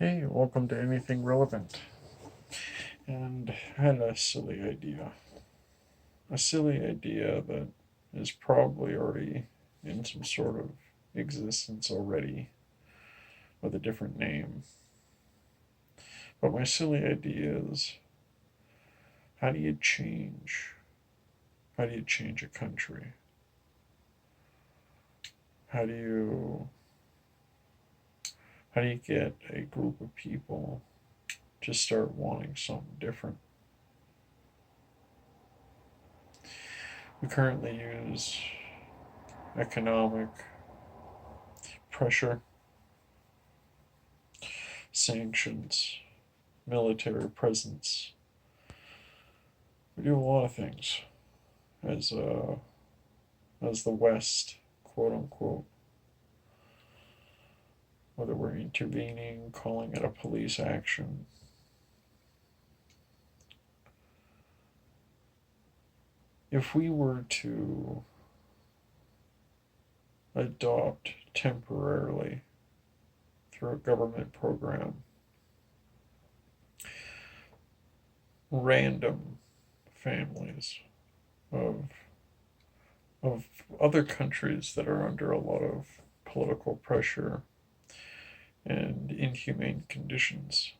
Hey, welcome to Anything Relevant. And I had a silly idea. A silly idea that is probably already in some sort of existence already with a different name. But my silly idea is, how do you change? How do you change a country? How do you how do you get a group of people to start wanting something different? We currently use economic pressure, sanctions, military presence. We do a lot of things as as the West, quote unquote. Whether we're intervening, calling it a police action. If we were to adopt temporarily through a government program random families of of other countries that are under a lot of political pressure and inhumane conditions.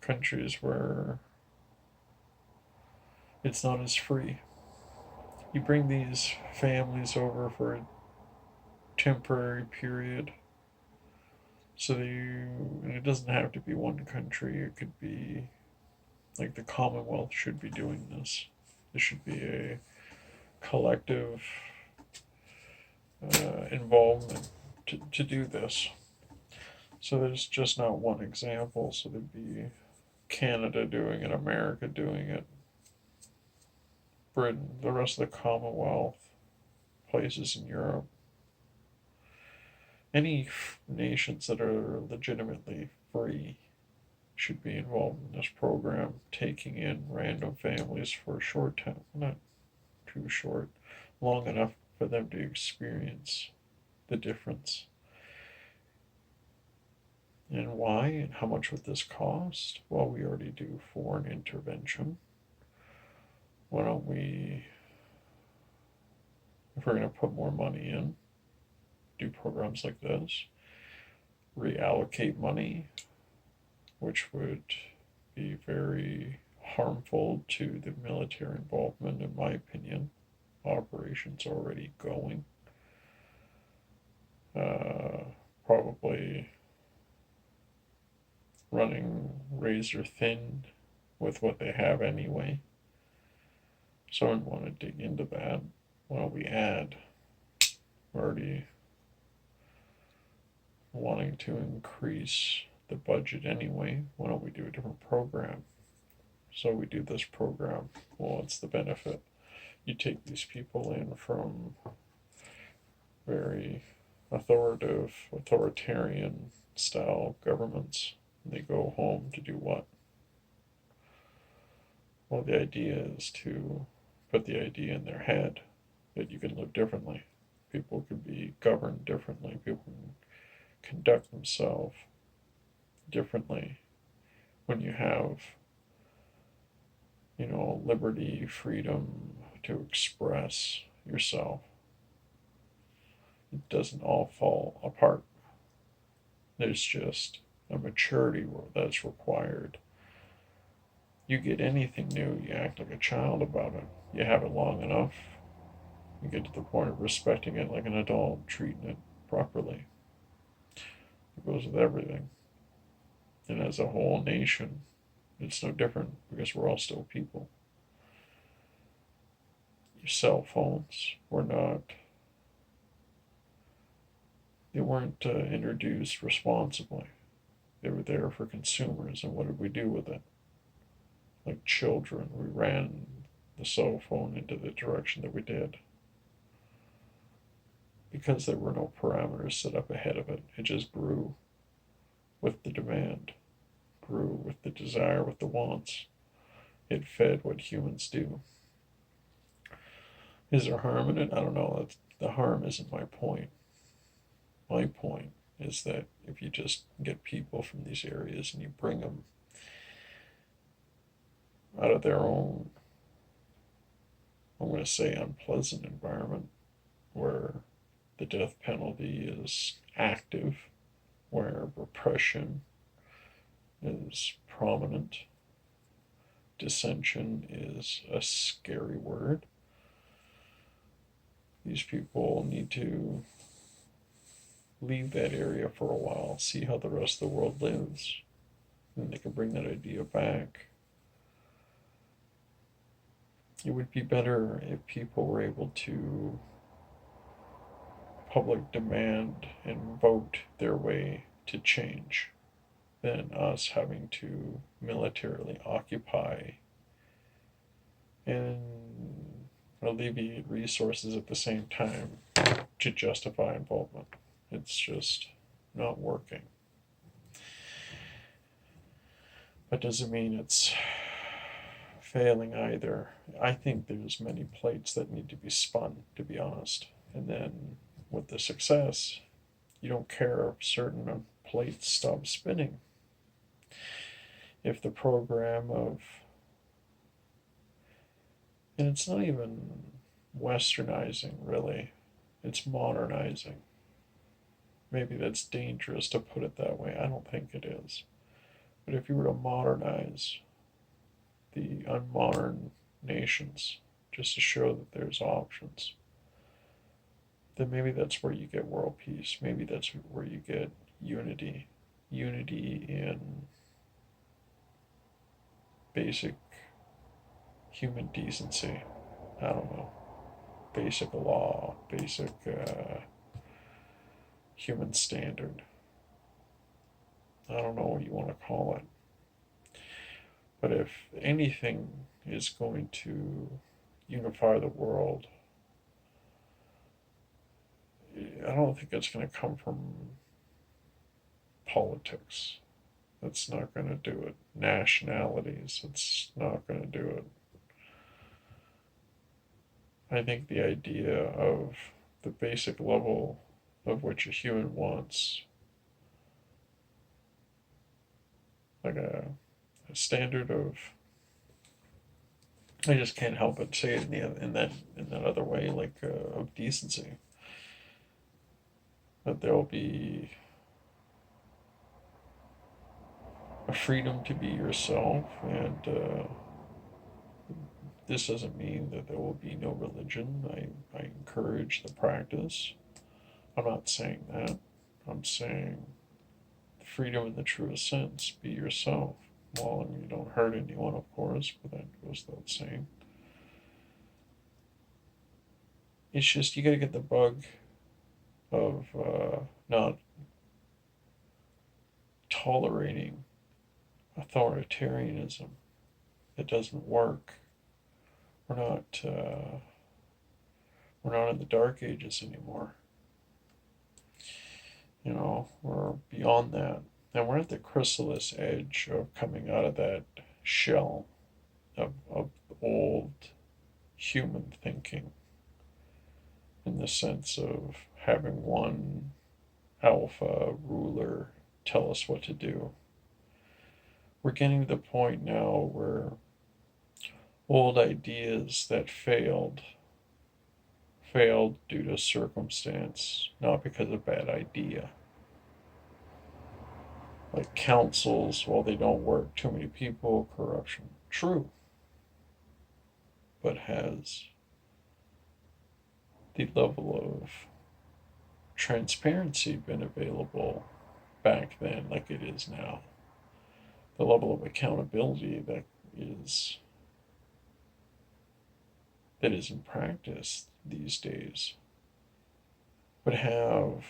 Countries where it's not as free. You bring these families over for a temporary period so that and it doesn't have to be one country, it could be like the Commonwealth should be doing this. There should be a collective involvement to do this. So there's just not one example. So there'd be Canada doing it, America doing it, Britain, the rest of the Commonwealth, places in Europe. Any nations that are legitimately free should be involved in this program, taking in random families for a short time, not too short, long enough for them to experience the difference. And why and how much would this cost? Well, we already do foreign intervention. Why don't we, if we're going to put more money in, do programs like this, reallocate money, which would be very harmful to the military involvement, in my opinion. Operations already going. Probably running razor thin with what they have anyway. So I don't want to dig into that. Why don't we add? We're already wanting to increase the budget anyway. Why don't we do a different program? So we do this program. Well, what's the benefit? You take these people in from very authoritarian style governments, and they go home to do what? Well, the idea is to put the idea in their head that you can live differently. People can be governed differently. People can conduct themselves differently when you have, liberty, freedom to express yourself. It doesn't all fall apart. There's just a maturity that's required. You get anything new, you act like a child about it. You have it long enough, you get to the point of respecting it like an adult, treating it properly. It goes with everything. And as a whole nation, it's no different because we're all still people. Your cell phones they weren't introduced responsibly. They were there for consumers, and what did we do with it? Like children, we ran the cell phone into the direction that we did because there were no parameters set up ahead of it. It just grew with the demand, grew with the desire, with the wants. It fed what humans do. Is there harm in it? I don't know. The harm isn't my point. My point is that if you just get people from these areas and you bring them out of their own, I'm going to say, unpleasant environment where the death penalty is active, where repression is prominent, dissension is a scary word. These people need to leave that area for a while, see how the rest of the world lives, and they can bring that idea back. It would be better if people were able to public demand and vote their way to change than us having to militarily occupy and alleviate resources at the same time to justify involvement. It's just not working. That doesn't mean it's failing either. I think there's many plates that need to be spun, to be honest. And then with the success, you don't care if certain plates stop spinning. If the program of, and it's not even westernizing really, it's modernizing. Maybe that's dangerous to put it that way. I don't think it is. But if you were to modernize the unmodern nations just to show that there's options, then maybe that's where you get world peace. Maybe that's where you get unity. Unity in basic human decency. I don't know. Basic law, basic human standard. I don't know what you want to call it. But if anything is going to unify the world, I don't think it's going to come from politics. That's not going to do it. Nationalities, it's not going to do it. I think the idea of the basic level of which a human wants, like a standard of, I just can't help but say it in that other way, like of decency. That there will be a freedom to be yourself, and this doesn't mean that there will be no religion. I encourage the practice. I'm not saying that. I'm saying freedom in the truest sense. Be yourself. Well, and you don't hurt anyone, of course, but that goes without saying. It's just you gotta get the bug of not tolerating authoritarianism. It doesn't work. We're not we're not in the dark ages anymore. We're beyond that. And we're at the chrysalis edge of coming out of that shell of old human thinking, in the sense of having one alpha ruler tell us what to do. We're getting to the point now where old ideas that failed due to circumstance, not because of bad idea. Like councils, well, they don't work, too many people, corruption. True. But has the level of transparency been available back then like it is now? The level of accountability that is in practice these days would have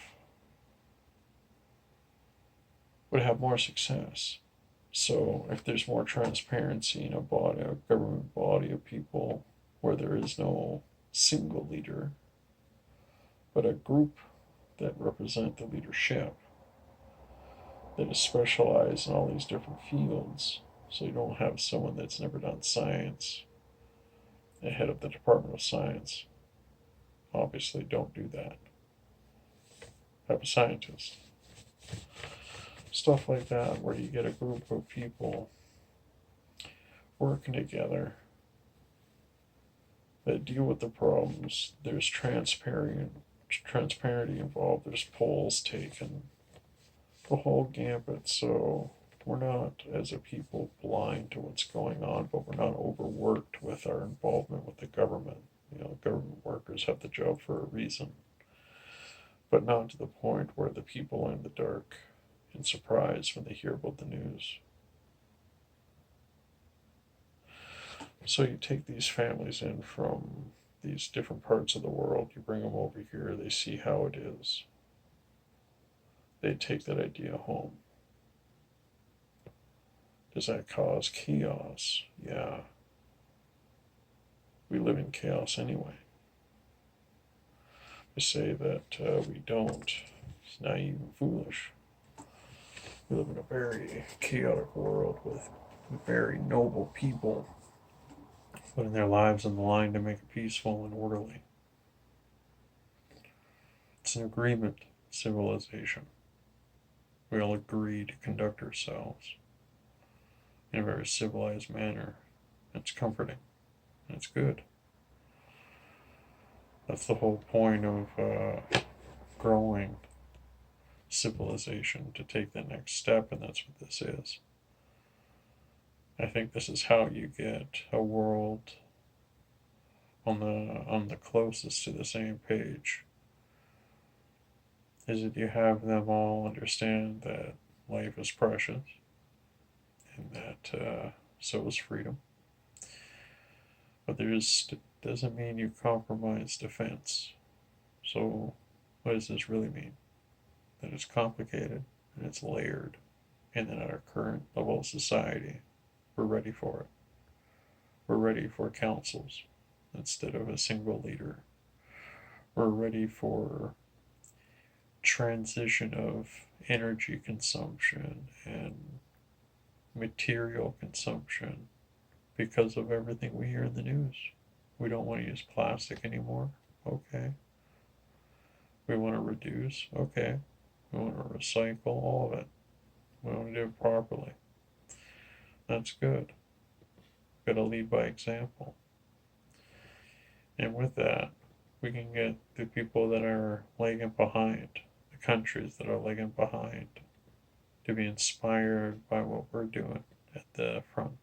more success. So if there's more transparency in a government body of people, where there is no single leader, but a group that represent the leadership, that is specialized in all these different fields, so you don't have someone that's never done science, the head of the Department of Science. Obviously, don't do that. Have a scientist. Stuff like that, where you get a group of people working together that deal with the problems. There's transparency involved. There's polls taken, the whole gambit. So we're not, as a people, blind to what's going on, but we're not overworked with our involvement with the government. Government workers have the job for a reason, but not to the point where the people are in the dark and surprised when they hear about the news. So you take these families in from these different parts of the world, you bring them over here, they see how it is. They take that idea home. Does that cause chaos? Yeah. We live in chaos anyway. To say that we don't is naive and foolish. We live in a very chaotic world with very noble people putting their lives on the line to make it peaceful and orderly. It's an agreement, civilization. We all agree to conduct ourselves in a very civilized manner. It's comforting. And it's good. That's the whole point of growing civilization, to take the next step, and that's what this is. I think this is how you get a world on the closest to the same page. Is that you have them all understand that life is precious, and that so is freedom. But doesn't mean you compromise defense. So what does this really mean? That it's complicated and it's layered, and that at our current level of society, we're ready for it. We're ready for councils instead of a single leader. We're ready for transition of energy consumption and material consumption because of everything we hear in the news. We don't want to use plastic anymore. Okay. We want to reduce. Okay. We want to recycle all of it. We want to do it properly. That's good. Got to lead by example. And with that, we can get the people that are lagging behind, the countries that are lagging behind, to be inspired by what we're doing at the front.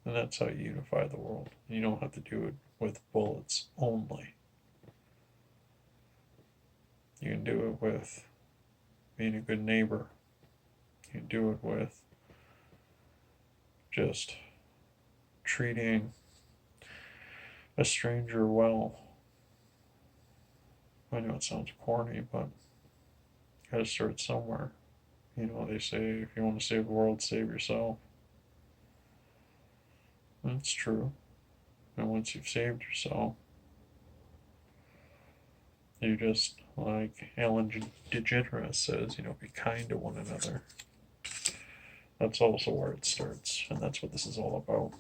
And that's how you unify the world. You don't have to do it with bullets only. You can do it with being a good neighbor. You can do it with just treating a stranger well. I know it sounds corny, but you gotta start somewhere. They say if you want to save the world, save yourself. That's true. And once you've saved yourself, you just, like Ellen DeGeneres says, be kind to one another. That's also where it starts, and that's what this is all about.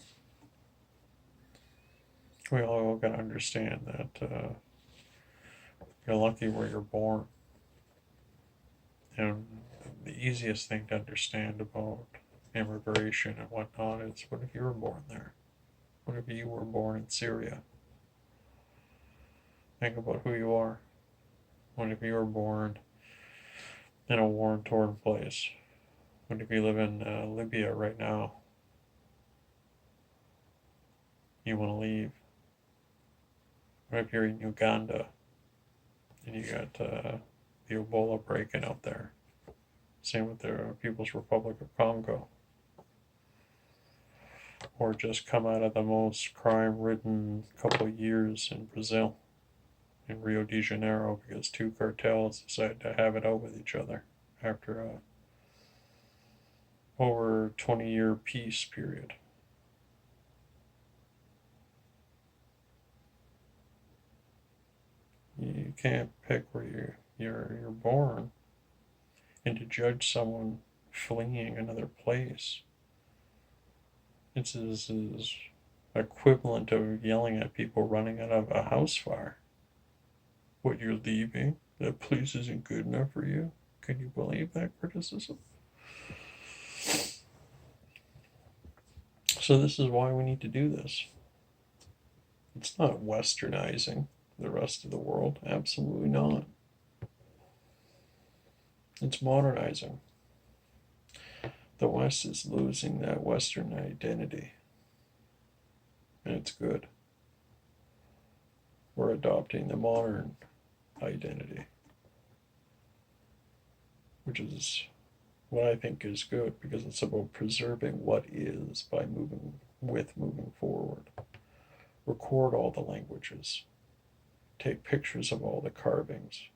We all gotta understand that you're lucky where you're born. And the easiest thing to understand about immigration and whatnot is, what if you were born there? What if you were born in Syria? Think about who you are. What if you were born in a war-torn place? What if you live in Libya right now? You want to leave. What if you're in Uganda and you got the Ebola breaking out there? Same with the People's Republic of Congo. Or just come out of the most crime-ridden couple of years in Brazil, in Rio de Janeiro, because two cartels decided to have it out with each other after a over 20-year peace period. You can't pick where you're born, and to judge someone fleeing another place, it's as equivalent of yelling at people running out of a house fire. What, you're leaving? That place isn't good enough for you? Can you believe that criticism? So this is why we need to do this. It's not westernizing the rest of the world. Absolutely not. It's modernizing. The West is losing that Western identity. And it's good. We're adopting the modern identity, which is what I think is good, because it's about preserving what is by moving forward. Record all the languages. Take pictures of all the carvings.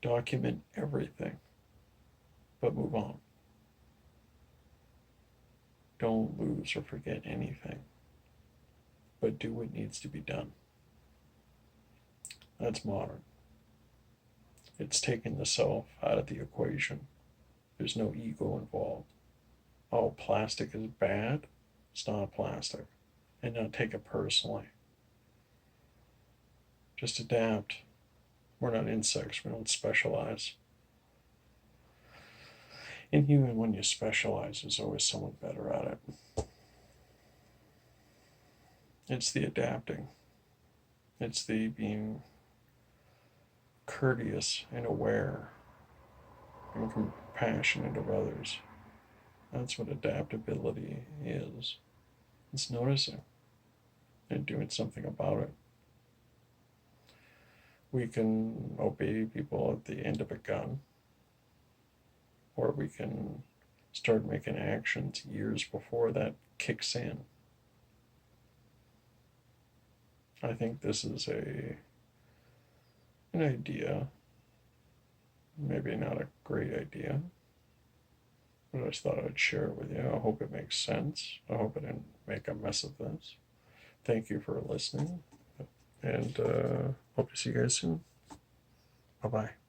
Document everything, but move on. Don't lose or forget anything, but do what needs to be done. That's modern. It's taking the self out of the equation. There's no ego involved. Oh, plastic is bad? It's not plastic. And not take it personally. Just adapt. We're not insects, we don't specialize. And even when you specialize, there's always someone better at it. It's the adapting. It's the being courteous and aware and compassionate of others. That's what adaptability is. It's noticing and doing something about it. We can obey people at the end of a gun, or we can start making actions years before that kicks in. I think this is an idea, maybe not a great idea, but I just thought I'd share it with you. I hope it makes sense. I hope I didn't make a mess of this. Thank you for listening, and hope to see you guys soon. Bye-bye.